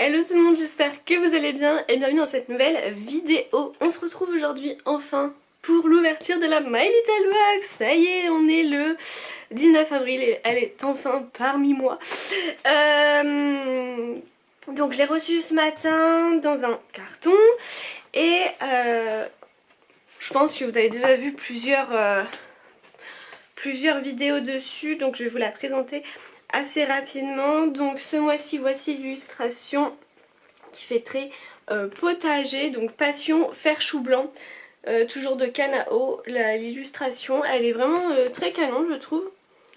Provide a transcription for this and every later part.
Hello tout le monde, j'espère que vous allez bien et bienvenue dans cette nouvelle vidéo. On se retrouve aujourd'hui enfin pour l'ouverture de la My Little Box. Ça y est, on est le 19 avril et elle est enfin parmi moi. Donc je l'ai reçue ce matin dans un carton et je pense que vous avez déjà vu plusieurs vidéos dessus, donc je vais vous la présenter assez rapidement. Donc ce mois-ci, voici l'illustration qui fait très potager, donc passion fer chou blanc, toujours de Kanao. L'illustration elle est vraiment très canon, je trouve.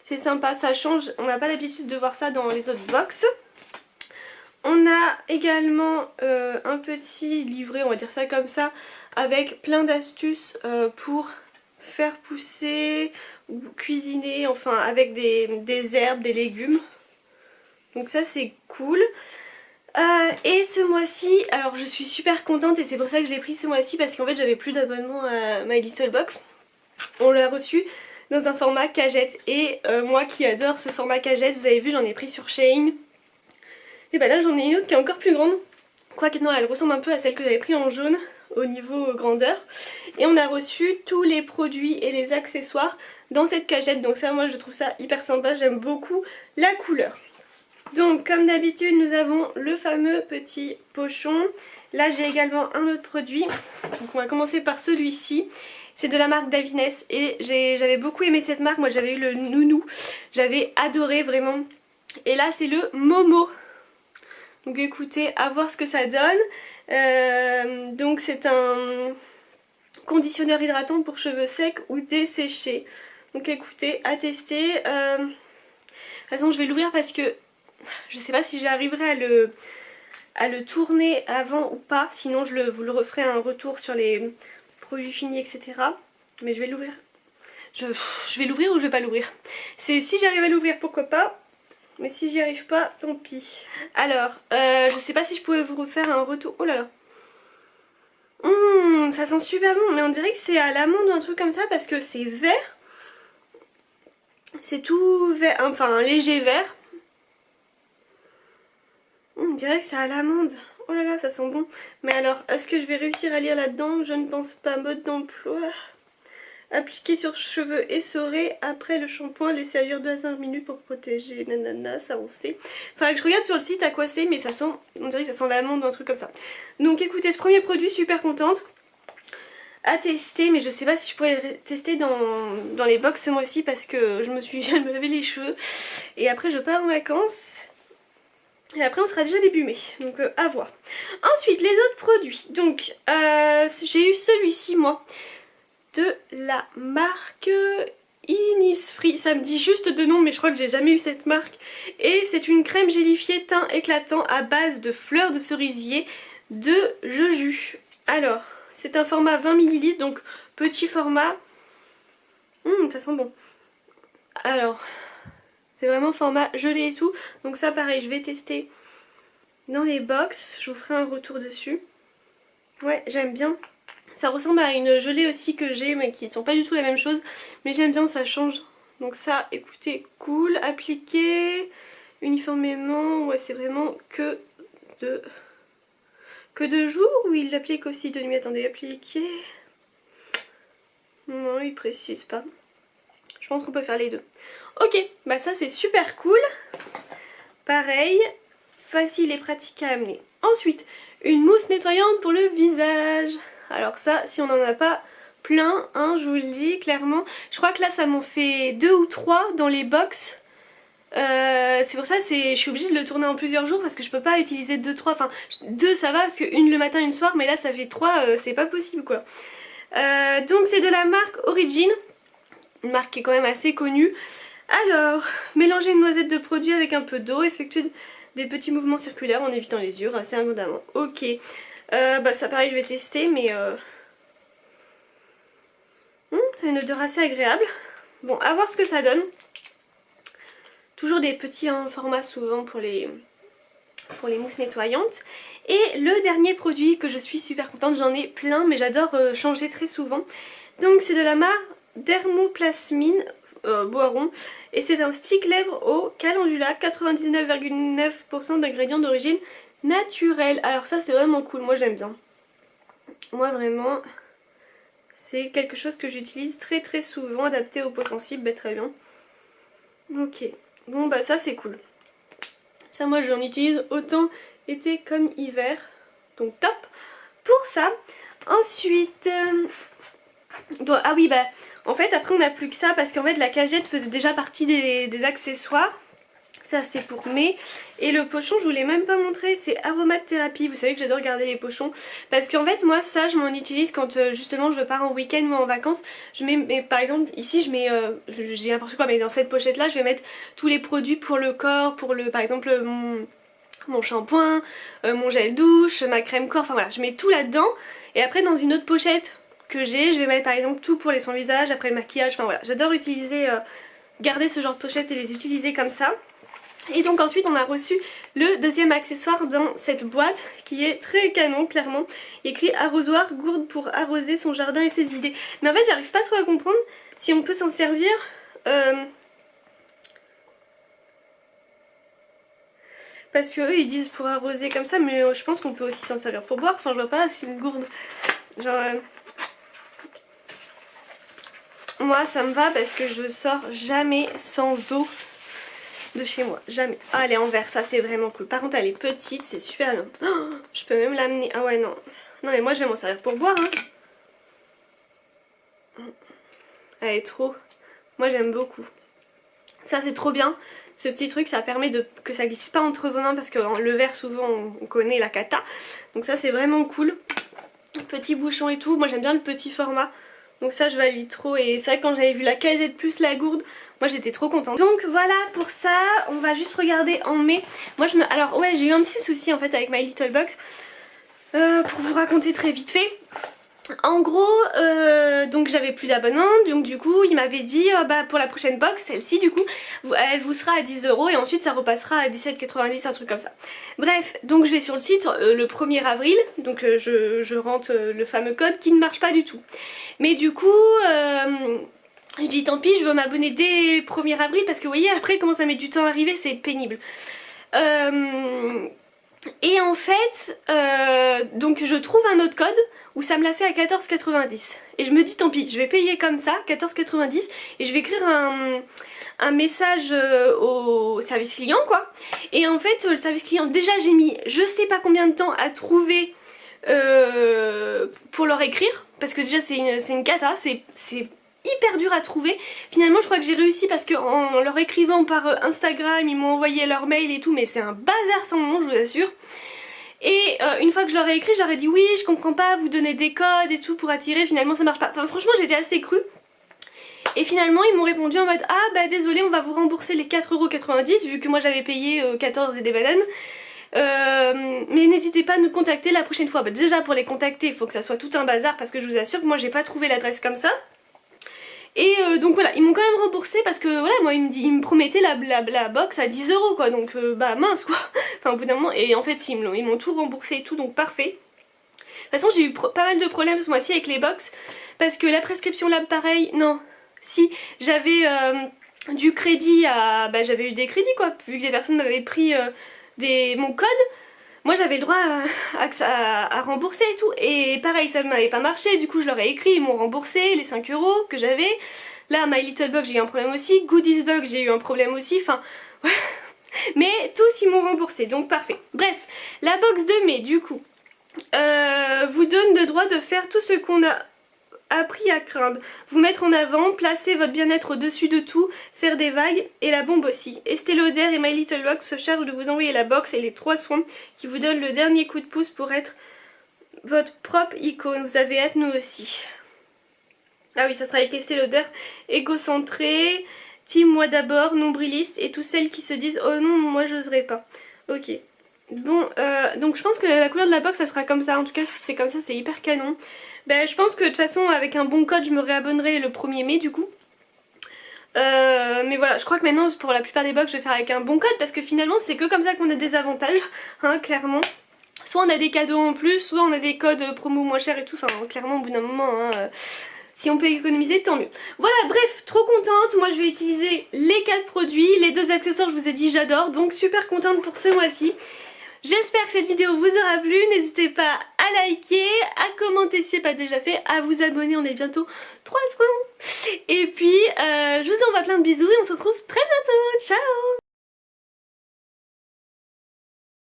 C'est sympa, ça change, on n'a pas l'habitude de voir ça dans les autres box. On a également un petit livret, on va dire ça comme ça, avec plein d'astuces pour faire pousser ou cuisiner, enfin avec des herbes, des légumes. Donc ça c'est cool. Et ce mois-ci, alors je suis super contente et c'est pour ça que je l'ai pris ce mois-ci, parce qu'en fait j'avais plus d'abonnement à My Little Box. On l'a reçu dans un format cagette et moi qui adore ce format cagette, vous avez vu, j'en ai pris sur Shein. Et bah là j'en ai une autre qui est encore plus grande. Quoique non, elle ressemble un peu à celle que j'avais pris en jaune au niveau grandeur. Et on a reçu tous les produits et les accessoires dans cette cagette. Donc ça, moi je trouve ça hyper sympa, j'aime beaucoup la couleur. Donc comme d'habitude nous avons le fameux petit pochon. Là j'ai également un autre produit. Donc on va commencer par celui-ci. C'est de la marque Davines et j'avais beaucoup aimé cette marque. Moi j'avais eu le nounou, j'avais adoré vraiment. Et là c'est le Momo. Donc écoutez, à voir ce que ça donne. Donc c'est un conditionneur hydratant pour cheveux secs ou desséchés. Donc écoutez, à tester. De toute façon je vais l'ouvrir parce que je sais pas si j'arriverai à le tourner avant ou pas. Sinon vous le referai un retour sur les produits finis, etc. Mais je vais l'ouvrir. Je vais l'ouvrir ou je vais pas l'ouvrir. C'est si j'arrive à l'ouvrir, pourquoi pas. Mais si j'y arrive pas, tant pis. Alors, je sais pas si je pouvais vous refaire un retour. Oh là là. Ça sent super bon. Mais on dirait que c'est à l'amande ou un truc comme ça parce que c'est vert. C'est tout vert, enfin un léger vert. On dirait que c'est à l'amande. Oh là là, ça sent bon. Mais alors, est-ce que je vais réussir à lire là-dedans? Je ne pense pas. Mode d'emploi. Appliquer sur cheveux essorés après le shampoing, laisser agir 2 à 5 minutes pour protéger. Nanana, ça on sait. Enfin, que je regarde sur le site à quoi c'est, mais ça sent, on dirait que ça sent l'amande ou un truc comme ça. Donc écoutez, ce premier produit, super contente. À tester, mais je sais pas si je pourrais le tester dans les box ce mois-ci parce que je viens de me laver les cheveux. Et après, je pars en vacances. Et après on sera déjà débumé, donc à voir. Ensuite les autres produits, donc j'ai eu celui-ci moi, de la marque Innisfree. Ça me dit juste de nom mais je crois que j'ai jamais eu cette marque. Et c'est une crème gélifiée teint éclatant à base de fleurs de cerisier de Jeju. Alors c'est un format 20 ml, donc petit format. Ça sent bon. Alors c'est vraiment format gelé et tout. Donc ça pareil, je vais tester dans les box. Je vous ferai un retour dessus. Ouais, j'aime bien. Ça ressemble à une gelée aussi que j'ai, mais qui ne sont pas du tout la même chose. Mais j'aime bien, ça change. Donc ça, écoutez, cool. Appliquer uniformément. Ouais, c'est vraiment que de jour ou il l'applique aussi de nuit? Attendez, appliquer. Non, il précise pas. Je pense qu'on peut faire les deux. Ok, bah ça c'est super cool. Pareil, facile et pratique à amener. Ensuite, une mousse nettoyante pour le visage. Alors ça, si on n'en a pas plein, hein, je vous le dis clairement. Je crois que là ça m'en fait 2 ou 3 dans les box. C'est pour ça je suis obligée de le tourner en plusieurs jours parce que je peux pas utiliser 2-3. Enfin, 2 ça va parce que une le matin, une le soir, mais là ça fait 3, c'est pas possible quoi. Donc c'est de la marque Origin. Une marque qui est quand même assez connue. Alors, mélanger une noisette de produit avec un peu d'eau, effectuer des petits mouvements circulaires en évitant les yeux, assez abondamment. Ok, bah ça pareil je vais tester, mais c'est une odeur assez agréable. Bon, à voir ce que ça donne. Toujours des petits formats souvent pour les mousses nettoyantes. Et le dernier produit que je suis super contente, j'en ai plein, mais j'adore changer très souvent. Donc c'est de la marque Dermoplasmine Boiron et c'est un stick lèvres au calendula, 99,9% d'ingrédients d'origine naturel. Alors ça c'est vraiment cool, moi j'aime bien. Moi vraiment c'est quelque chose que j'utilise très très souvent, adapté aux peaux sensibles, bah, très bien. Ok, bon bah ça c'est cool. Ça moi j'en utilise autant été comme hiver, donc top pour ça. Ensuite, ah oui bah en fait après on n'a plus que ça parce qu'en fait la cagette faisait déjà partie des accessoires. Ça c'est pour mai. Et le pochon je vous l'ai même pas montré, c'est aromathérapie. Vous savez que j'adore garder les pochons parce qu'en fait moi ça je m'en utilise quand justement je pars en week-end ou en vacances. Je mets, mais par exemple ici je mets, j'ai n'importe quoi, mais dans cette pochette là je vais mettre tous les produits pour le corps, pour le, par exemple mon shampoing, mon gel douche, ma crème corps, enfin voilà, je mets tout là-dedans. Et après dans une autre pochette que j'ai, je vais mettre par exemple tout pour les soins visage, après le maquillage, enfin voilà, j'adore utiliser, garder ce genre de pochette et les utiliser comme ça. Et donc ensuite on a reçu le deuxième accessoire dans cette boîte qui est très canon clairement. Écrit arrosoir, gourde pour arroser son jardin et ses idées. Mais en fait j'arrive pas trop à comprendre si on peut s'en servir. Parce que eux ils disent pour arroser comme ça, mais je pense qu'on peut aussi s'en servir pour boire. Enfin je vois pas, c'est une gourde. Genre moi ça me va parce que je sors jamais sans eau de chez moi, jamais. Ah elle est en verre, ça c'est vraiment cool. Par contre elle est petite, c'est super bien. Oh, je peux même l'amener. Ah ouais non. Non mais moi je vais m'en servir pour boire hein. Elle est trop. Moi j'aime beaucoup. Ça c'est trop bien. Ce petit truc ça permet que ça glisse pas entre vos mains parce que le verre souvent on connaît la cata. Donc ça c'est vraiment cool. Petit bouchon et tout. Moi j'aime bien le petit format. Donc ça je valide trop et c'est vrai que quand j'avais vu la cagette plus la gourde, moi j'étais trop contente. Donc voilà pour ça, on va juste regarder en mai. Moi alors ouais j'ai eu un petit souci en fait avec My Little Box. Pour vous raconter très vite fait. En gros, donc j'avais plus d'abonnement, donc du coup il m'avait dit bah pour la prochaine box, celle-ci du coup, elle vous sera à 10 € et ensuite ça repassera à 17,90, un truc comme ça. Bref, donc je vais sur le site le 1er avril, donc je rentre le fameux code qui ne marche pas du tout. Mais du coup, je dis tant pis, je veux m'abonner dès le 1er avril parce que vous voyez après comment ça met du temps à arriver, c'est pénible. Et en fait, donc je trouve un autre code où ça me l'a fait à 14,90. Et je me dis tant pis, je vais payer comme ça, 14,90. Et je vais écrire un message au service client quoi. Et en fait, le service client, déjà j'ai mis je sais pas combien de temps à trouver pour leur écrire. Parce que déjà c'est une cata, c'est hyper dur à trouver. Finalement je crois que j'ai réussi parce qu'en leur écrivant par Instagram ils m'ont envoyé leur mail et tout, mais c'est un bazar sans nom je vous assure. Et une fois que je leur ai écrit je leur ai dit oui je comprends pas, vous donnez des codes et tout pour attirer, finalement ça marche pas. Enfin franchement j'étais assez crue. Et finalement ils m'ont répondu en mode ah bah désolé on va vous rembourser les 4,90 € vu que moi j'avais payé 14 et des bananes. Mais n'hésitez pas à nous contacter la prochaine fois. Bah, déjà pour les contacter il faut que ça soit tout un bazar parce que je vous assure que moi j'ai pas trouvé l'adresse comme ça. Et donc voilà, ils m'ont quand même remboursé parce que voilà, moi ils me promettaient la box à 10 € quoi, donc bah mince quoi. Enfin au bout d'un moment, et en fait ils m'ont tout remboursé et tout, donc parfait. De toute façon j'ai eu pas mal de problèmes ce mois-ci avec les box parce que la prescription lab pareil, non, si j'avais du crédit à... bah j'avais eu des crédits quoi, vu que des personnes m'avaient pris mon code. Moi j'avais le droit à rembourser et tout, et pareil ça ne m'avait pas marché, du coup je leur ai écrit, ils m'ont remboursé les 5 € que j'avais. Là My Little Box j'ai eu un problème aussi, Goodies Box j'ai eu un problème aussi, enfin ouais. Mais tous ils m'ont remboursé, donc parfait. Bref, la box de mai du coup vous donne le droit de faire tout ce qu'on a appris à craindre, vous mettre en avant, placer votre bien-être au-dessus de tout, faire des vagues et la bombe aussi. Estée Lauder et My Little Box se chargent de vous envoyer la box et les 3 soins qui vous donnent le dernier coup de pouce pour être votre propre icône. Vous avez hâte, nous aussi. Ah oui, ça sera avec Estée Lauder, égocentré, team moi d'abord, nombriliste et toutes celles qui se disent oh non, moi j'oserais pas. Ok. Bon, donc je pense que la couleur de la box ça sera comme ça, en tout cas si c'est comme ça c'est hyper canon. Ben je pense que de toute façon avec un bon code je me réabonnerai le 1er mai du coup. Mais voilà, je crois que maintenant pour la plupart des box je vais faire avec un bon code parce que finalement c'est que comme ça qu'on a des avantages, hein, clairement. Soit on a des cadeaux en plus, soit on a des codes promo moins chers et tout, enfin clairement au bout d'un moment, hein, si on peut économiser tant mieux. Voilà, bref, trop contente, moi je vais utiliser les 4 produits, les 2 accessoires je vous ai dit j'adore, donc super contente pour ce mois-ci. J'espère que cette vidéo vous aura plu, n'hésitez pas à liker, à commenter si ce n'est pas déjà fait, à vous abonner, on est bientôt 300. Et puis je vous envoie plein de bisous et on se retrouve très bientôt, ciao.